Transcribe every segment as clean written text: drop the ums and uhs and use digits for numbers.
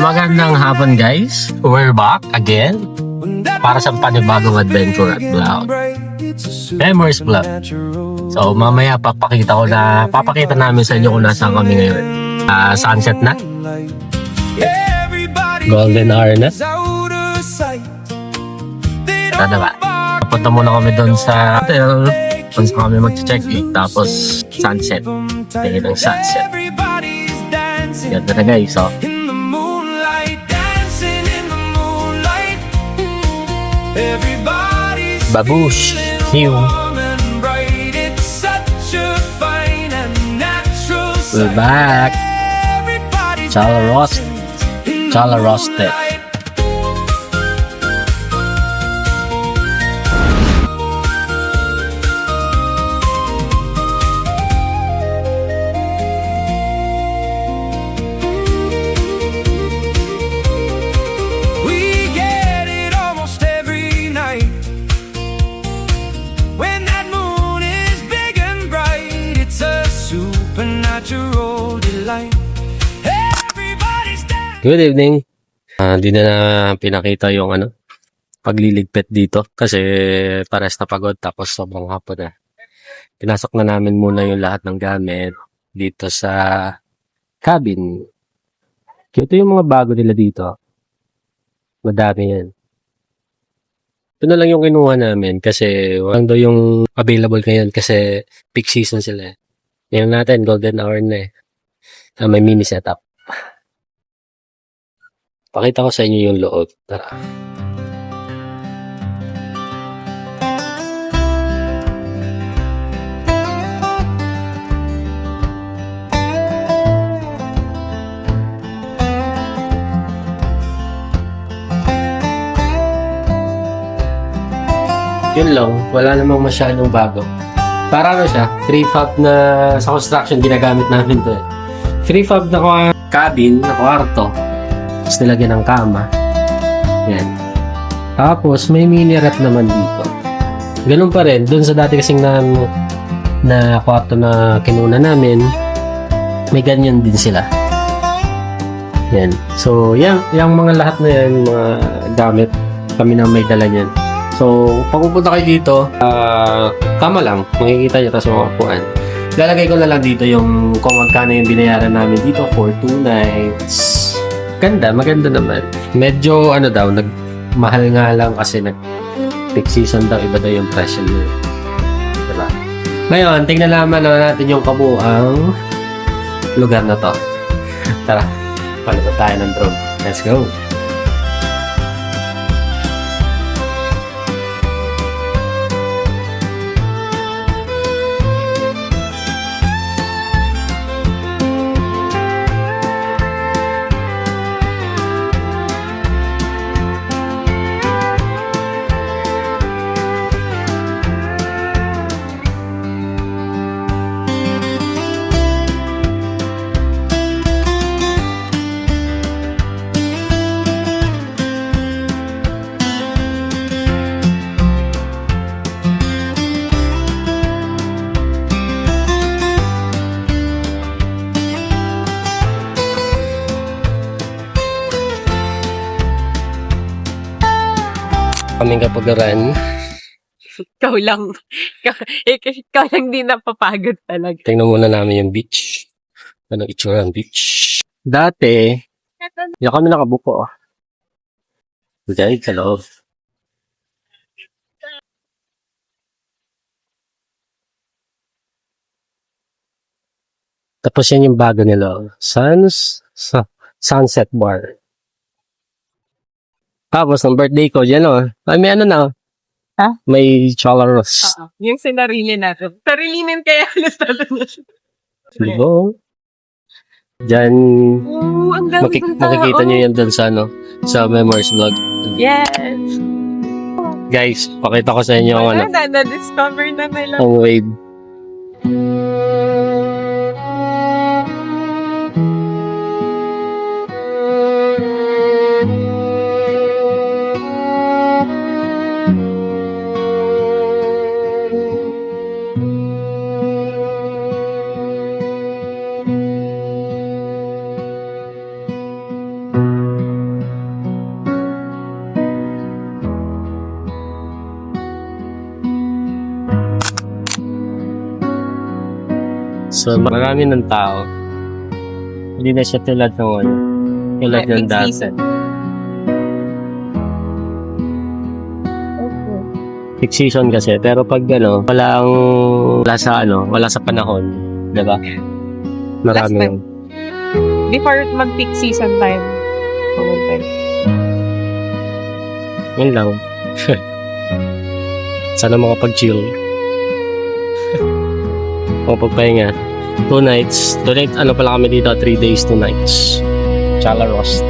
Magandang hapon guys. We're back again para sa panibagong adventure at vlog. Memories Vlog. So mamaya papakita namin sa inyo kung nasaan kami ngayon. Sunset na. Golden hour na. Tara ba? Punta muna kami doon sa hotel. Punta kami mag-check-in. Tapos sunset. Tingin ng sunset. Ganda na guys. So, babush. New. We're back. Chala roasted. Good evening. Di na pinakita yung pagliligpit dito kasi pares na pagod tapos sobrang hapon na. Pinasok na namin muna yung lahat ng gamit dito sa cabin. Ito yung mga bago nila dito. Madami yan. Ito na lang yung kinuha namin kasi walang daw yung available ngayon kasi peak season sila. Ngayon natin, golden hour na may mini setup. Pakita ko sa inyo yung loob. Tara. Yun lang. Wala namang masyadong bago. Para siya, prefab na sa construction ginagamit namin to. Prefab na cabin, na kwarto. Tapos nilagyan ng kama. Yan. Tapos may mini rep naman dito. Ganun pa rin. Doon sa dati kasing na kwarto na kinuna namin, may ganyan din sila. Yan. So, yung mga lahat na yan, mga gamit, kami na may dala yan. So, pag pupunta kayo dito, kama lang. Makikita nyo tapos mga upuan. Lalagay ko na lang dito yung kung magkano yung binayaran namin dito for 2 nights. Maganda naman. Medyo nagmahal nga lang kasi peak season daw, iba daw yung presyo niya. Diba? Ngayon, tingnan naman natin yung kabuang lugar na to. Tara, palipad tayo ng drone. Let's go! Kaming kapagaran. Ikaw lang. Ikaw lang din napapagod talaga. Tingnan muna namin yung beach. Anong itsura ng beach? Dati, yung kami nakabuko. Dahil sa loob. Tapos yan yung bago nila. Sunset Bar. Tapos, ng birthday ko, dyan ay may na. Ha? May chalaros. Yung sinarili natin. Sarilinin kaya alas natin na siya. Diba? Dyan, makikita nyo yan dun sa Memories Vlog. Yes! Guys, pakita ko sa inyo ang na-discover na nila. Ang wave. So, marami ng tao. Hindi na siya tulad ng ano. Tulad ng Next dati. season. Peak season kasi. Pero pag ano, wala sa panahon. Diba? Marami Last yun. Before mag-peak season time. Pumunta. Yun lang. Sana makapag-chill. Makapagpahinga. 2 nights. 2 nights, ano pala kami dito? 3 days, 2 nights. Chalarost.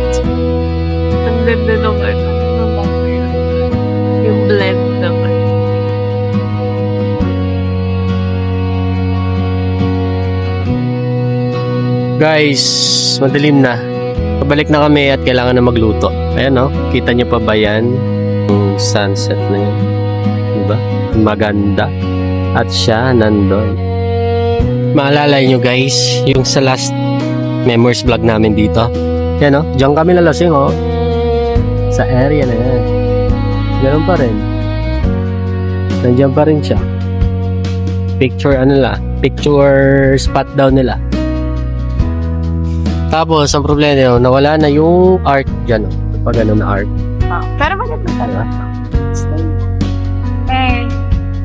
Ang ganda nung ano. Yung blend naman. Guys, madilim na. Pabalik na kami at kailangan na magluto. Ayan no, kita nyo pa ba yan? Yung sunset na yun. Diba? Maganda. At siya nandun. Maalala nyo guys, yung sa last memories vlog namin dito. Yan no, diyan kami lalasing oh. Sa area na yan. Ganun pa rin. Nandiyan pa rin siya. Picture spot daw nila. Tapos, ang problema yun, nawala na yung art dyan. Pag ano na art. Pero maganda talaga. Eh,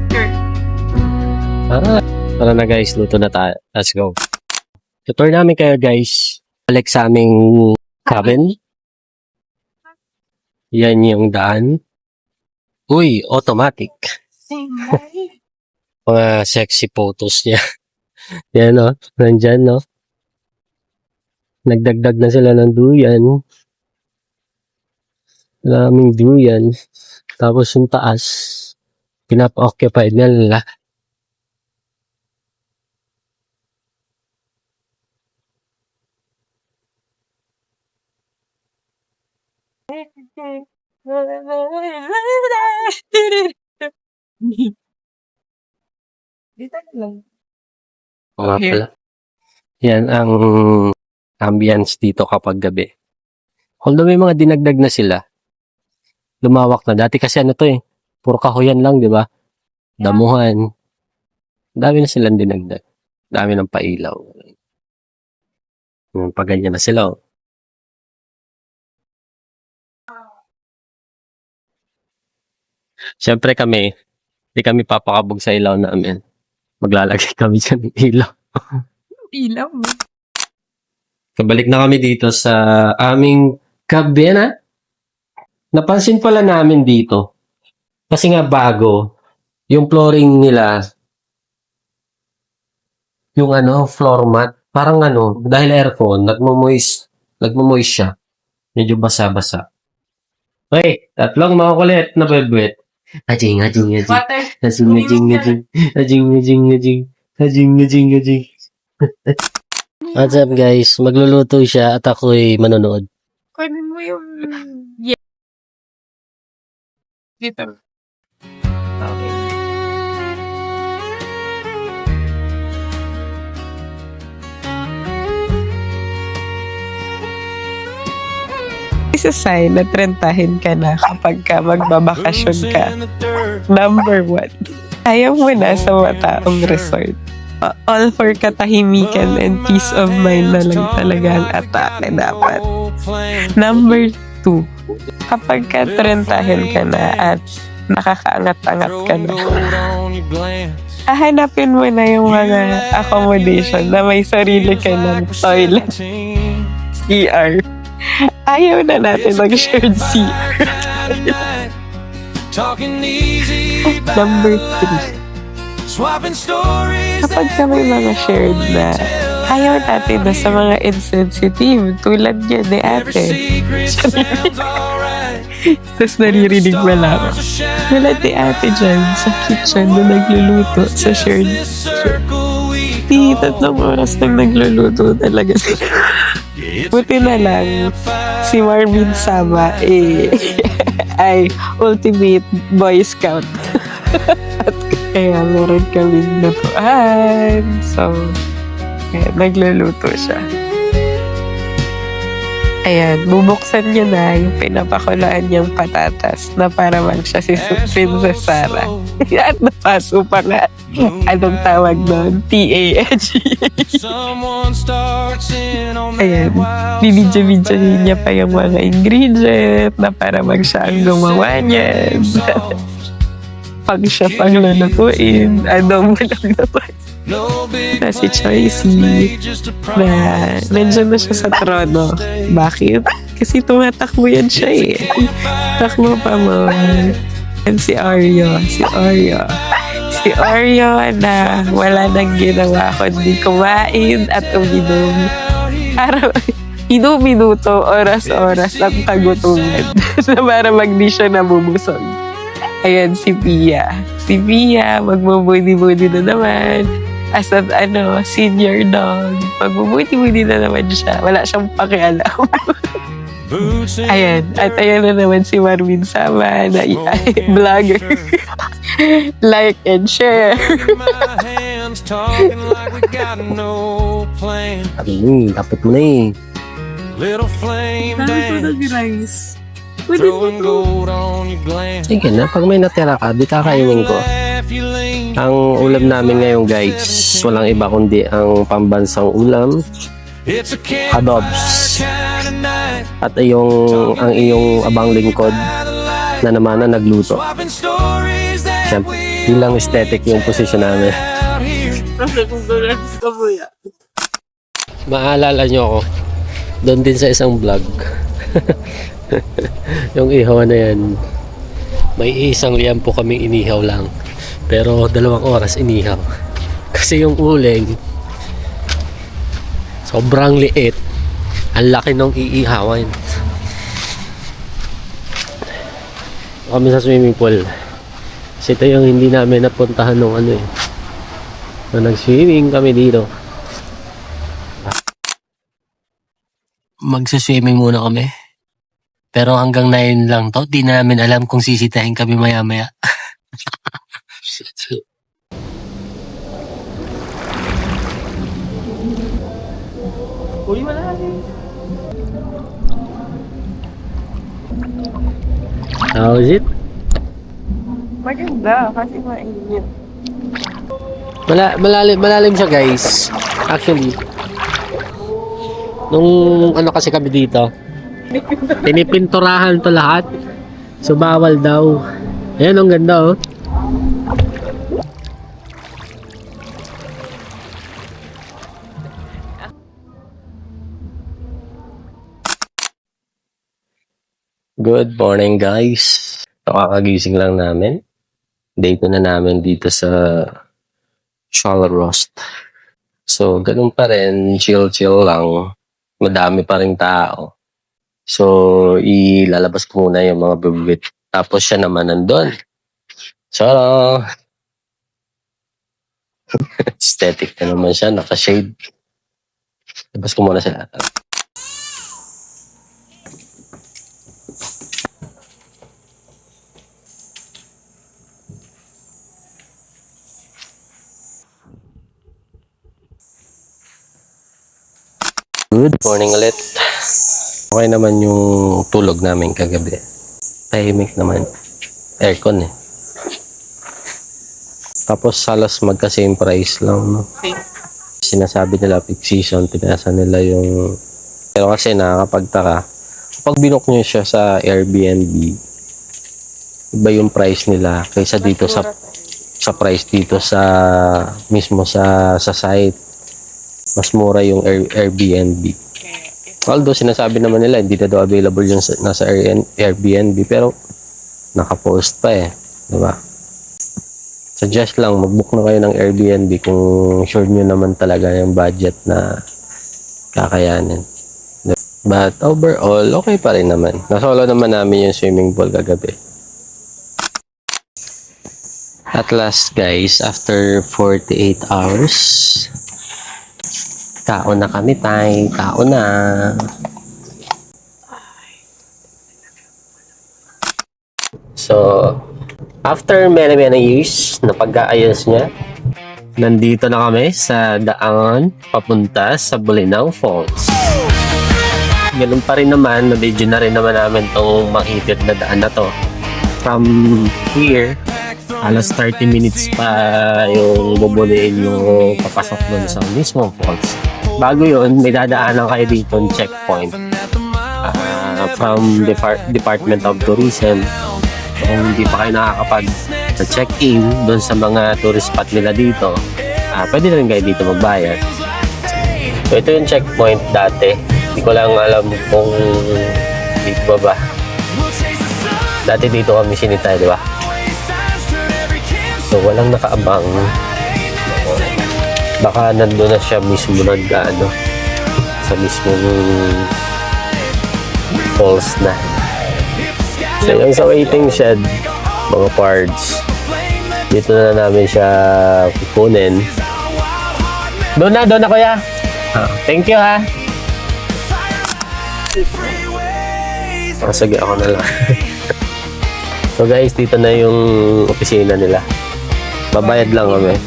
sure. Tara na guys, luto na tayo. Let's go. Tutor namin kayo guys. Balik sa aming cabin. Yan yung daan. Uy, automatic. Mga sexy photos niya. Yan no, nandyan no. Nagdagdag na sila ng duyan. Maraming duyan. Tapos yung taas, pinapa-occupied nila. Dito lang. O nga pala. Yan ang ambience dito kapag gabi. Although may mga dinagdag na sila, lumawak na. Dati kasi ano to eh, puro kahoyan lang, di ba? Damuhan. Dami na silang dinagdag. Dami ng pailaw. Paganyan na sila. Oh. Siyempre kami, di kami papakabog sa ilaw namin. Maglalagay kami dyan ng ilaw. Ilaw mo. Kabalik na kami dito sa aming kabina. Napansin pala namin dito. Kasi nga bago, yung flooring nila, yung ano, floor mat, parang ano, dahil aircon, nagmo-moist siya. Medyo basa-basa. Okay, tatlong mga kulit na bebwet. Ajing. Water. Ajing. What's up guys? Magluluto siya at ako'y manonood. Kunin mo yung... Yeah. Dito. Okay. It's a sign na trentahin ka na kapag ka magbabakasyon ka. Number 1. Ayaw mo na sa mataong resort. All for katahimikan and peace of mind na lang talaga ang atake dapat. Number 2. Kapag ka trentahin ka na at nakakaangat-angat ka na, hahanapin mo na yung mga accommodation na may sarili ka ng toilet, CR. Ayaw na natin mag-shared CR. Number 3. Kapag ka may mga shared na ayaw natin na sa mga insensitive tulad niya ni ate. Tapos naririnig mo lang. Tulad ni ate dyan sa kitchen na nagluluto sa shared. Di, 3 oras nang nagluluto talaga sila. Buti na lang, si Marvin Sama ay ultimate Boy Scout. At kaya meron kaming lutuan. So, kaya nagluluto siya. Ayan, bubuksan niya na yung pinapakulaan niyang patatas na para bang siya si Princess Sarah. At napaso pa nga. Anong tawag doon? T-A-H-E-H. Ayan, bibidyo-bidyo niya pa yung mga ingredient na para bang siya ang gumawa niyan. Pag siya pang lulutuin, ano mo lang naman. Na si Choicy na nandiyan na siya sa trono. Bakit? Kasi tumatakbo yan siya eh. Takbo pa mo. And si Oreo. Si Oreo na wala nang ginawa kundi kumain at uminom. Minuto, oras-oras ang kagutungan. Na para magdi siya nabubusog. Ayan, si Pia. Si Pia, magbubudi-budi na naman. As an, senior dog. Magbubudi-budi na naman siya. Wala siyang pakialam. Ayan. At ayan na naman si Marvin Sama na vlogger. Like and share. Dapat mo na eh. Little flame dance, Throwing gold on your glam. Sige na, pag may natira ka, di kakainin ko. Ang ulam namin ngayon guys, walang iba kundi ang pambansang ulam, adobs. At ang iyong abang lingkod na naman na nagluto. Siyempre, bilang aesthetic yung posisyon namin. Maalala nyo ako, doon din sa isang vlog. Yung ihaw na yan, may isang liampo kaming inihaw lang, pero 2 oras inihaw kasi yung uling sobrang liit, ang laki nung iihawin. Kami sa swimming pool kasi ito yung hindi namin napuntahan nung nung nag-swimming kami dito. Magsaswimming muna kami. Pero hanggang 9 lang to. Di na namin alam kung sisitahin kami maya-maya. Uy, wala rin. How is it? Maganda kasi mainit. Malalim siya guys. Actually, nung kasi kami dito, pinipinturahan to lahat. So bawal daw. Ayan, ang ganda oh. Good morning guys. Kakagising lang namin. Day 2 na namin dito sa Charlerost. So ganun pa rin, chill lang. Madami pa ring tao. So, ilalabas ko muna yung mga bibit. Tapos siya naman nandun. So, aesthetic na naman siya. Naka-shade. Labas ko muna sila. Good morning ulit. Okay naman yung tulog namin kagabi. Tahimik naman. Aircon eh. Tapos halos magka-same price lang, no? Sinasabi nila peak season, pinasa nila yung... Pero kasi nakakapagtaka. Kapag binook nyo siya sa Airbnb, iba yung price nila kaysa dito sa price dito sa mismo sa site. Mas mura yung Airbnb. Although sinasabi naman nila hindi na daw available yung nasa Airbnb, pero naka-post pa eh, di ba? Suggest lang mag-book na kayo ng Airbnb kung sure nyo naman talaga yung budget na kakayanin. But overall, okay pa rin naman. Nasolo naman namin yung swimming pool kagabi. At last guys, after 48 hours, kaon na kami tay, kaon na. So, after many years na pag-aayos niya, nandito na kami sa daan papunta sa Bolinao Falls. ganun pa rin naman, na-video na rin naman namin tong makitid na daan na to. From here, alas 30 minutes pa yung bubuliin yung papasok dun sa mismong falls. Bago yun, may dadaanan kayo dito ng checkpoint from Department of Tourism. Kung hindi pa kayo nakakapag-check-in dun sa mga tourist spot nila dito, pwede na rin kayo dito magbayad. So ito yung checkpoint dati. Hindi ko lang alam kung dito ba. Dati dito kami sinitay, di ba? So walang nakaabang. Baka nandun na siya mismo sa mismong falls na. So yung sa waiting shed, mga parts, dito na namin siya kukunin. Doon na kuya. Thank you ha. Sige, ako na lang. So guys, dito na yung opisina nila. Babayad lang kami.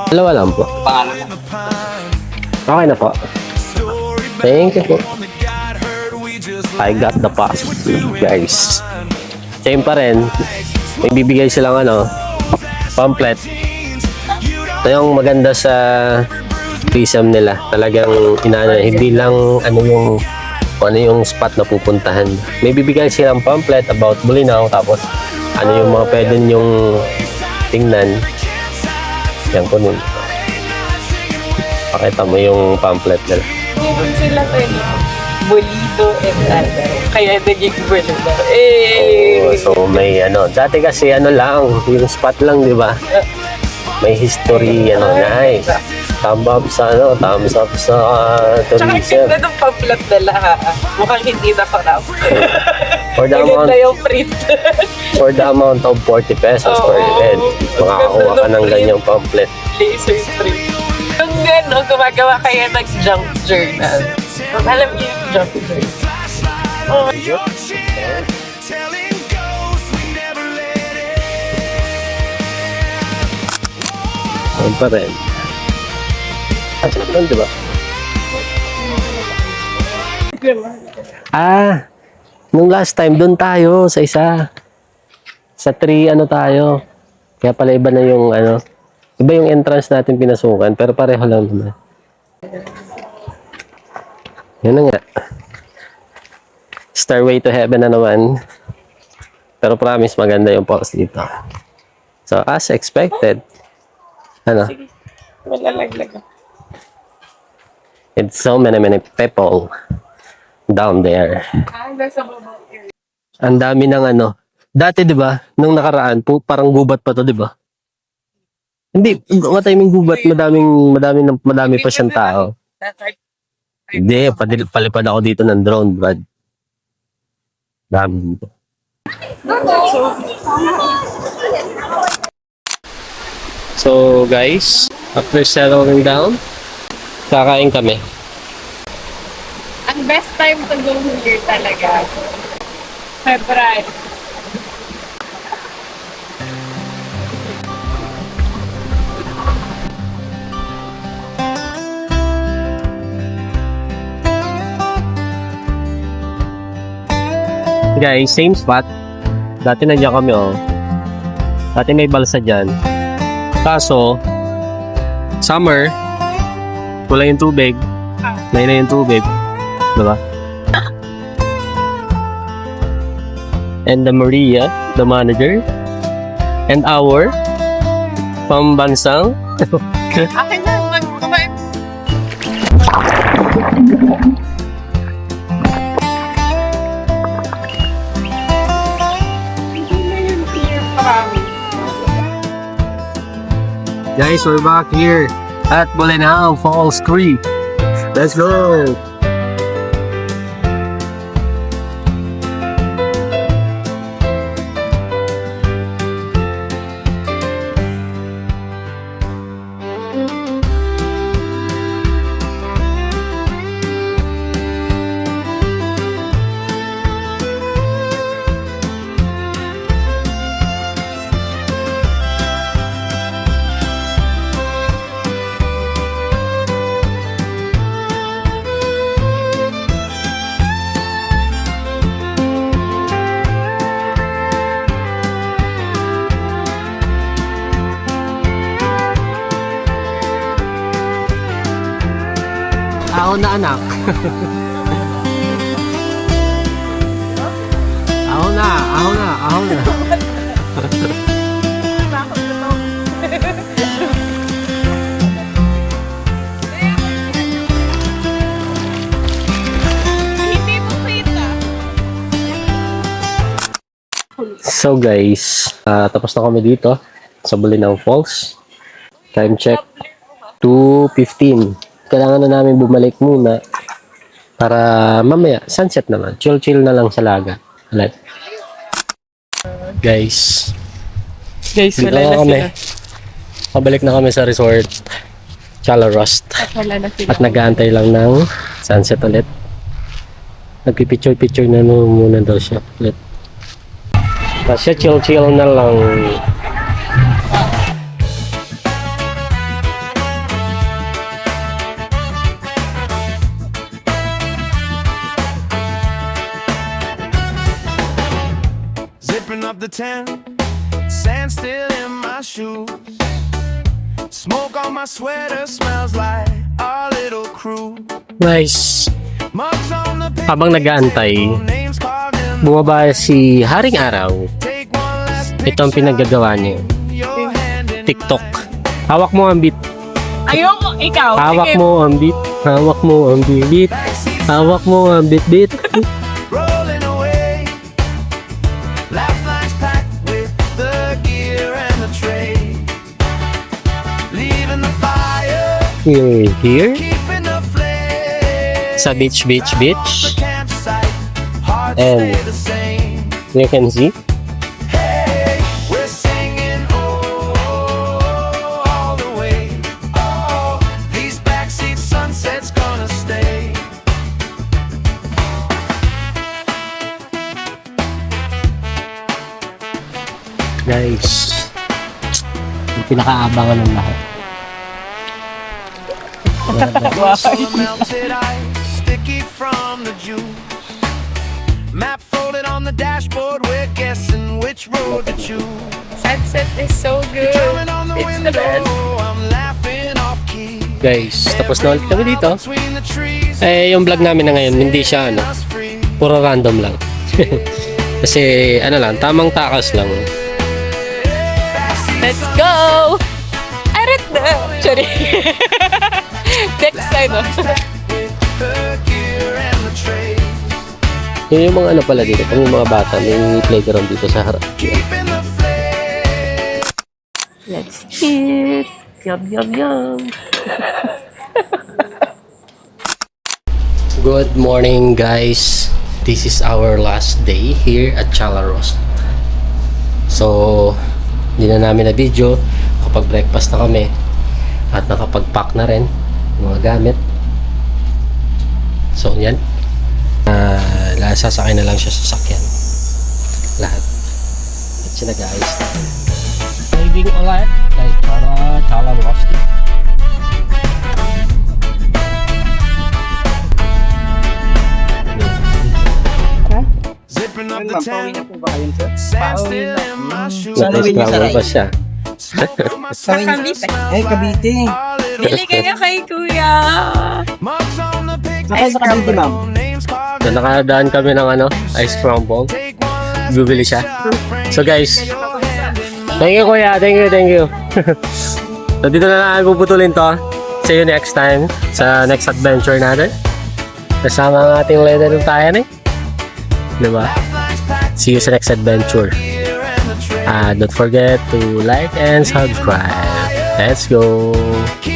Dalawa lang po. Okay na po. Thank you po. I got the pass, guys. Same pa rin. May bibigay silang pamphlet. Ito yung maganda sa tourism nila. Talagang hindi lang ano yung spot na pupuntahan. May bibigay silang pamphlet about Bolinao, tapos ano yung mga pwede nyong tingnan. Yan ko nun. Pakita mo yung pamphlet nila. Meron sila Bolido and kaya naging Bolido. So may dati kasi lang, yung spot lang, di ba? May history, nice. Thumbs up sa tourism. Tsaka ganda ng pamphlet nila ha. Mukhang hindi na parang. For the amount, Maganda yung print. for the amount of 40 pesos per head, makakakuha ka ng ganyang pamphlet. Laser print. Yung gumagawa kayo ng junk journal. Alam niyo yung junk journal? Oh. Saan pa rin? Saan, di ba? Nung last time, doon tayo sa isa. Sa 3, tayo. Kaya pala iba na yung, iba yung entrance natin pinasukan, pero pareho lang naman. Yun na nga. Stairway to heaven na naman. Pero promise, maganda yung falls dito. So, as expected, Malalaglag. it's so many people down there. Nasa baba. Ang dami ng dati, di ba, nung nakaraan, parang gubat pa to, di ba? Hindi, what I mean gubat, madami pa siyang tao. Hindi, palipad ako dito ng drone, Brad. Dami dito. So, guys, after settling down, kakain kami. Ang best time to go here talaga. February. Guys, same spot. Dati nandiyan kami, Dati may balsa dyan. Kaso, summer, wala yung tubig. May na yung tubig. Diba? And the Maria, the manager, and our pambansang Akin na, kumain. Guys, we're back here at Bolinao Falls Creek. Let's go! Ahon na anak. Ahon na, ahon na, ahon na. So guys, tapos na kami dito sa Bolinao Falls. Time check 2:15. Kailangan na namin bumalik muna para mamaya sunset naman. Chill na lang sa laga. Alright. Guys, Guys, dito wala na na kami. sila. Pabalik na kami sa resort Chalarost. Wala na sila. At nag-aantay lang ng sunset ulit. Nagpipicture na muna daw siya ulit. Kasi chill na lang. Zipping up the tent, sand still in my shoes. Smoke on my sweater smells like our little crew. Nice. Mugs on the Habang nag-aantay, names carved in bumaba si Haring Araw. take one last Ito ang pinaggagawa niya. your hand in TikTok. Hawak mo ang beat. Ayoko, ikaw. Hawak Sige. mo ang beat. Hawak mo ang beat. Hawak mo ang beat. rolling away. Lifelines packed with the gear and the tray. Leaving the fire, Here. keeping the flame. Sa beach. The campsite, hearts And- stay the same. You can see. Hey, we're singing oh all the way. Oh, these backseat sunsets gonna stay. Guys. Yung pinakaabangan ng lahat. Melted ice, sticky from the juice. Map folded on the dashboard, we're guessing which road to choose. Sunset is so good. Drumming on the It's window, the best. I'm laughing off key. Guys, tapos na ulit kami dito. Between the trees, Yung vlog namin na ngayon, hindi siya us free. puro random lang. Kasi lang, tamang takas lang. Let's go! Arit na! Sorry. Next time. The gear and the tray. Yun yung mga ano pala dito, pang yung mga bata, may playground dito sa harap. Keeping the flame. Let's eat. Yum. Good morning guys. This is our last day here at Chalarost. So, hindi na namin na video. Kapag breakfast na kami at nakapag-pack na rin mga gamit. So, yan. Sasakay na lang siya sa sakyan. Lahat. At siya nag-aayos na. Driving ulit kay Chalarost. Zipping up the tent, sand still in my shoes. Nag-travel pa siya. Smoke on my Sa sweater Cavite. smells Eh, Cavite. like our little Bili kayo kay Kuya. mugs on the picnic Sakay sa Cavite, ma'am. table, names carved So, nakadaan kami ng ice crumble. Take one last Bibili siya. frame. So guys, Your hand in mine. thank you kuya, thank you. So dito na namin puputulin to. See you next time sa next adventure natin. Kasama ang ating leader ng tayan eh. Diba? Lifelines packed See you sa next adventure. gear and the tray. Don't forget to like and subscribe. Let's go! Keep